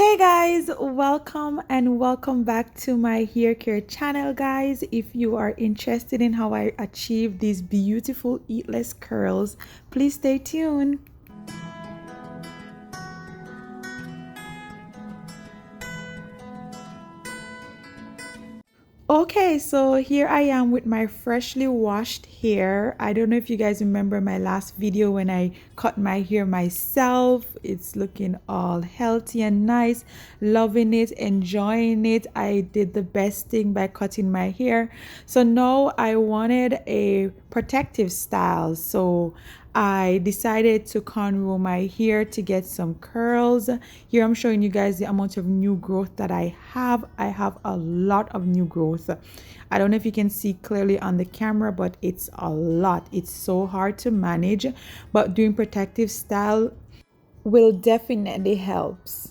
Hey guys, welcome back to my hair care channel, guys. If you are interested in how I achieve these beautiful Heatless curls, please stay tuned. Okay, so here I am with my freshly washed hair. I don't know if you guys remember my last video when I cut my hair myself. It's looking all healthy and nice. Loving it, enjoying it. I did the best thing by cutting my hair. So now I wanted a protective style. So I decided to cornrow my hair to get some curls. Here I'm showing you guys the amount of new growth that I have. I have a lot of new growth. I don't know if you can see clearly on the camera, but it's a lot. It's so hard to manage, but doing protective style will definitely helps.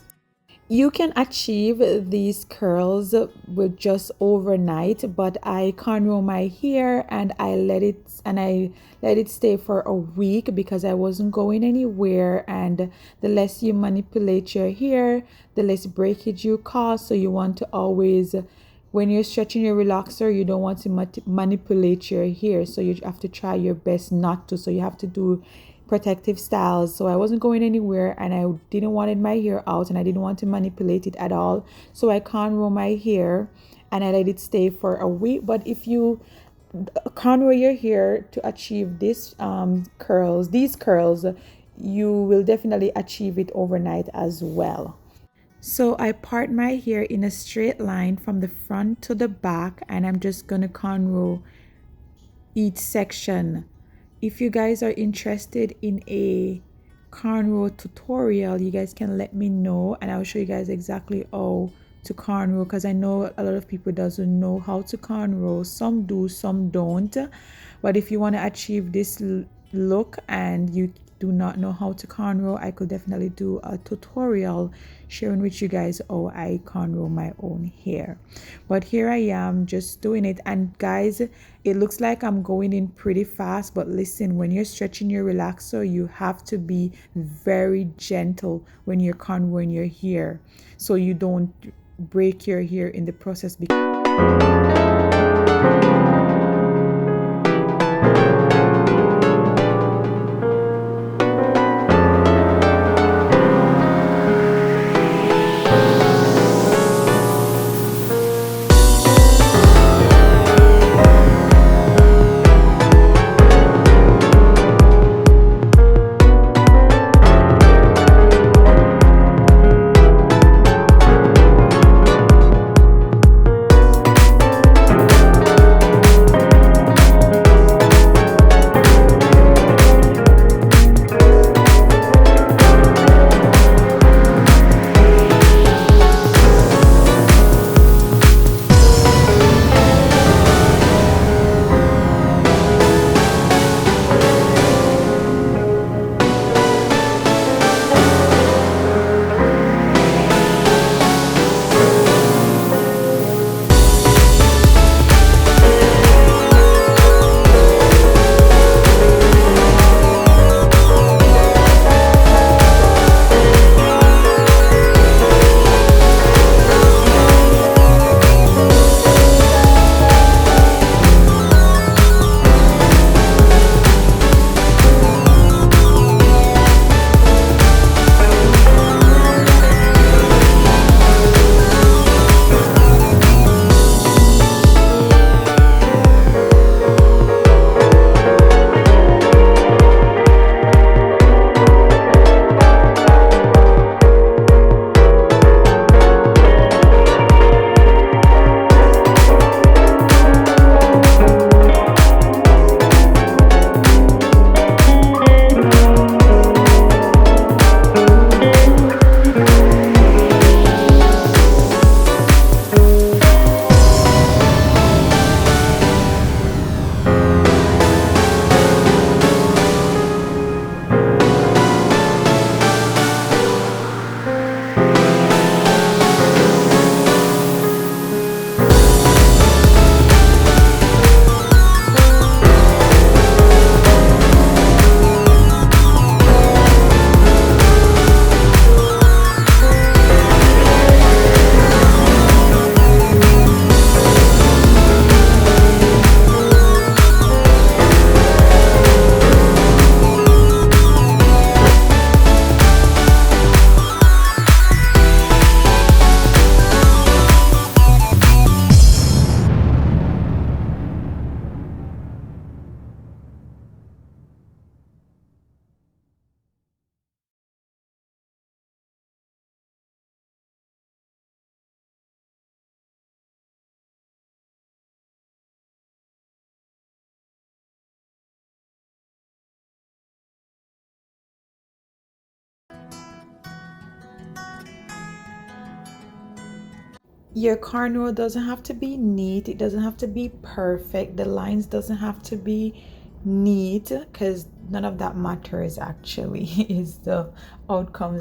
You can achieve these curls with just overnight, but I cornrow my hair and I let it stay for a week because I wasn't going anywhere. And the less you manipulate your hair, the less breakage you cause. So you want to always, when you're stretching your relaxer, you don't want to manipulate your hair. So you have to try your best not to. So you have to do protective styles. So I wasn't going anywhere and I didn't wanted my hair out and I didn't want to manipulate it at all. So I cornrow my hair and I let it stay for a week. But if you cornrow your hair to achieve these curls, you will definitely achieve it overnight as well. So I part my hair in a straight line from the front to the back, and I'm just gonna cornrow each section. If you guys are interested in a cornrow tutorial, you guys can let me know and I'll show you guys exactly how to cornrow, because I know a lot of people doesn't know how to cornrow. Some do, some don't. But if you want to achieve this look and you do not know how to cornrow, I could definitely do a tutorial sharing with you guys how I cornrow my own hair. But here I am just doing it, and guys, it looks like I'm going in pretty fast, but listen, when you're stretching your relaxer, you have to be very gentle when you're cornrowing your hair so you don't break your hair in the process. Your cornrow doesn't have to be neat, it doesn't have to be perfect, the lines doesn't have to be neat, because none of that matters actually. Is the outcome.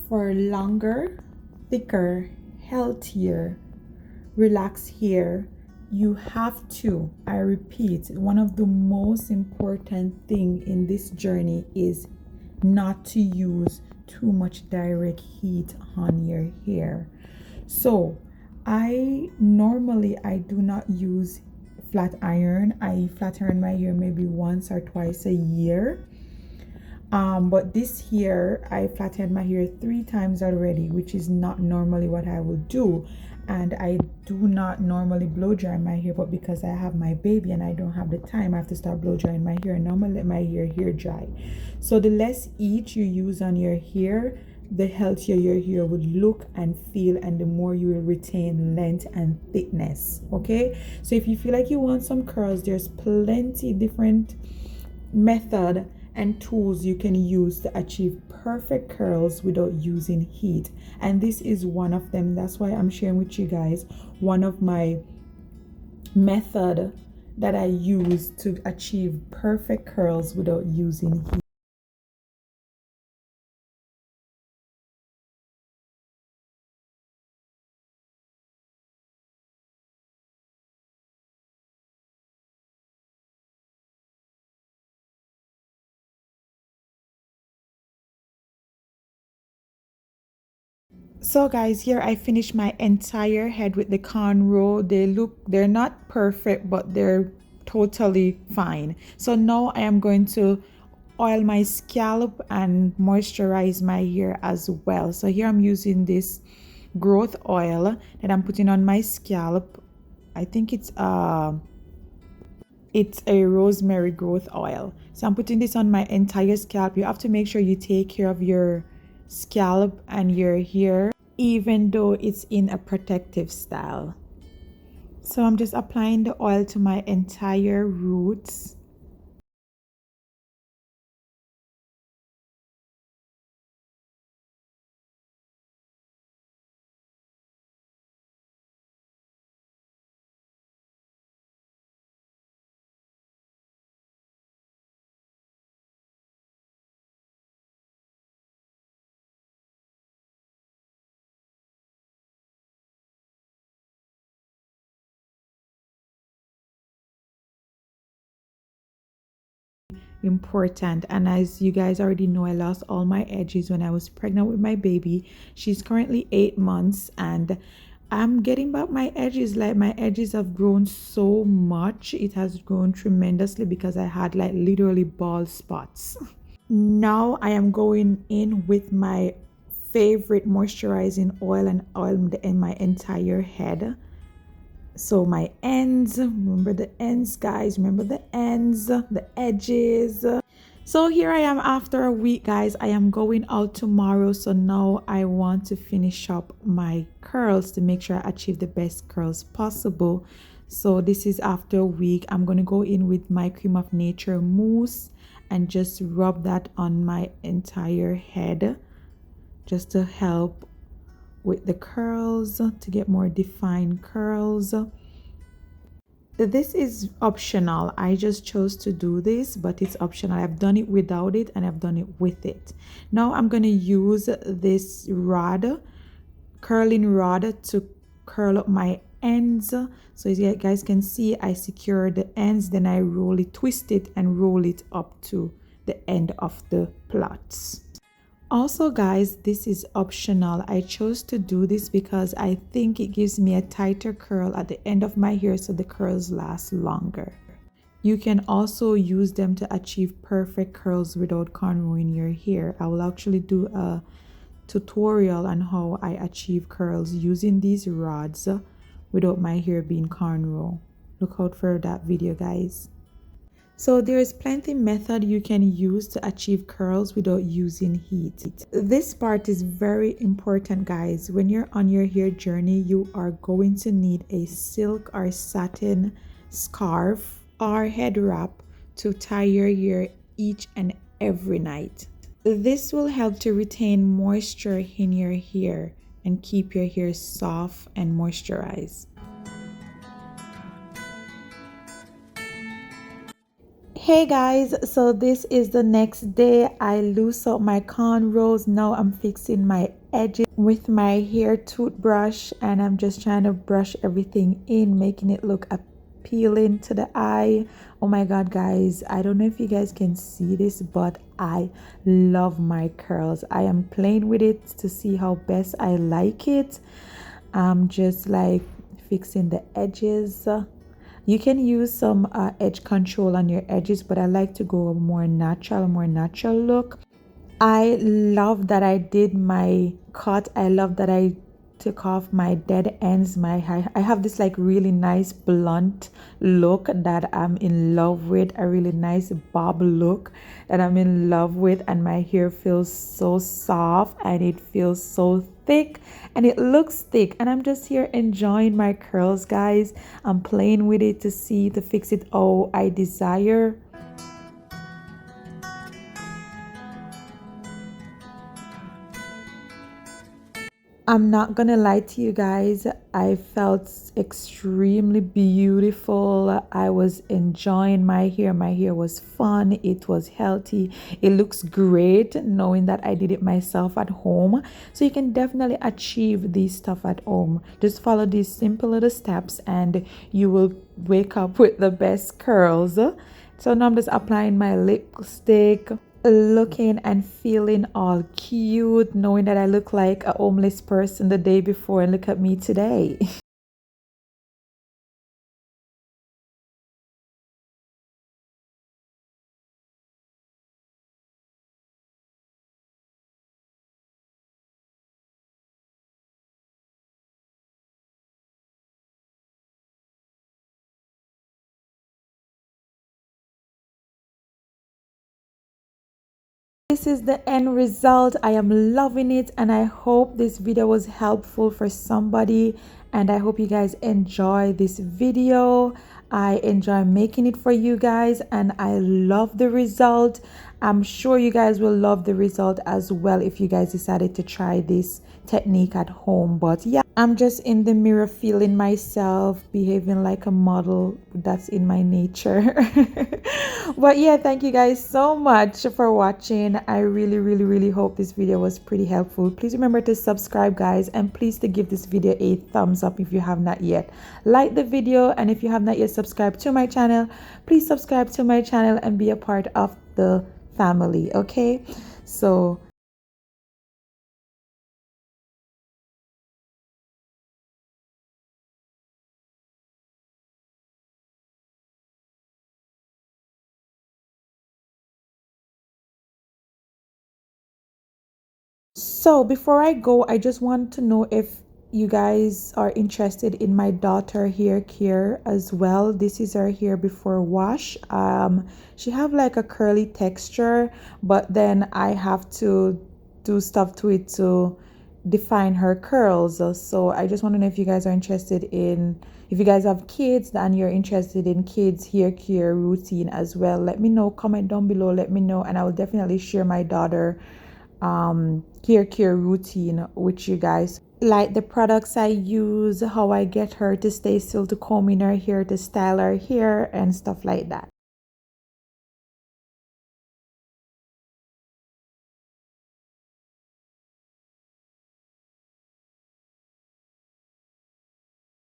For longer, thicker, healthier, relaxed hair, you have to, I repeat, one of the most important thing in this journey is not to use too much direct heat on your hair. So I do not use flat iron. I flat iron my hair maybe once or twice a year. But this year I flattened my hair 3 times already, which is not normally what I would do. And I do not normally blow dry my hair, but because I have my baby and I don't have the time, I have to start blow drying my hair. And normally let my hair dry. So the less heat you use on your hair, the healthier your hair would look and feel, and the more you will retain length and thickness. Okay, so if you feel like you want some curls, there's plenty different method and tools you can use to achieve perfect curls without using heat, and this is one of them. That's why I'm sharing with you guys one of my method that I use to achieve perfect curls without using heat. So guys, here I finished my entire head with the cornrow. They're not perfect, but they're totally fine. So now I am going to oil my scalp and moisturize my hair as well. So here I'm using this growth oil that I'm putting on my scalp. I think it's a rosemary growth oil. So I'm putting this on my entire scalp. You have to make sure you take care of your scalp and your hair, even though it's in a protective style. So I'm just applying the oil to my entire roots. Important. And as you guys already know, I lost all my edges when I was pregnant with my baby. She's currently 8 months and I'm getting back my edges. Like, my edges have grown so much. It has grown tremendously because I had like literally bald spots. Now I am going in with my favorite moisturizing oil and oil in my entire head. So my ends, remember the ends, guys, remember the ends, the edges. So here I am after a week, guys. I am going out tomorrow, so now I want to finish up my curls to make sure I achieve the best curls possible. So this is after a week. I'm going to go in with my cream of nature mousse and just rub that on my entire head just to help with the curls, to get more defined curls. This is optional. I just chose to do this, but it's optional. I've done it without it and I've done it with it. Now I'm going to use this rod, curling rod, to curl up my ends. So as you guys can see, I secure the ends, then I twist it and roll it up to the end of the plaits. Also, guys, this is optional. I chose to do this because I think it gives me a tighter curl at the end of my hair so the curls last longer. You can also use them to achieve perfect curls without cornrowing your hair. I will actually do a tutorial on how I achieve curls using these rods without my hair being cornrow. Look out for that video, guys. So there's plenty method you can use to achieve curls without using heat. This part is very important, guys. When you're on your hair journey, you are going to need a silk or satin scarf or head wrap to tie your hair each and every night. This will help to retain moisture in your hair and keep your hair soft and moisturized. Hey guys, so this is the next day. I loose out my cornrows. Now I'm fixing my edges with my hair toothbrush and I'm just trying to brush everything in, making it look appealing to the eye. Oh my god, guys, I don't know if you guys can see this, but I love my curls. I am playing with it to see how best I like it. I'm just like fixing the edges. You can use some edge control on your edges, but I like to go more natural look. I love that I did my cut. I love that I took off my dead ends. I have this like really nice blunt look that I'm in love with, a really nice bob look that I'm in love with, and my hair feels so soft and it feels so thick and it looks thick, and I'm just here enjoying my curls, guys. I'm playing with it to fix it how I desire. I'm not gonna lie to you guys, I felt extremely beautiful. I was enjoying my hair. My hair was fun, it was healthy, it looks great knowing that I did it myself at home. So you can definitely achieve this stuff at home. Just follow these simple little steps and you will wake up with the best curls. So now I'm just applying my lipstick, looking and feeling all cute, knowing that I look like a homeless person the day before, and look at me today. This is the end result. I am loving it and I hope this video was helpful for somebody, and I hope you guys enjoy this video. I enjoy making it for you guys and I love the result. I'm sure you guys will love the result as well if you guys decided to try this technique at home. But yeah, I'm just in the mirror feeling myself, behaving like a model. That's in my nature. But yeah, thank you guys so much for watching. I really hope this video was pretty helpful. Please remember to subscribe, guys, and please to give this video a thumbs up if you have not yet. Like the video, and if you have not yet subscribed to my channel, please subscribe to my channel and be a part of the family. Okay, so before I go, I just want to know if you guys are interested in my daughter hair care as well. This is her hair before wash. She have like a curly texture, but then I have to do stuff to it to define her curls. So I just want to know if you guys are interested in, if you guys have kids and you're interested in kids hair care routine as well, let me know. Comment down below, let me know, and I will definitely share my daughter hair care routine with you guys, like the products I use, how I get her to stay still, to comb in her hair, to style her hair and stuff like that.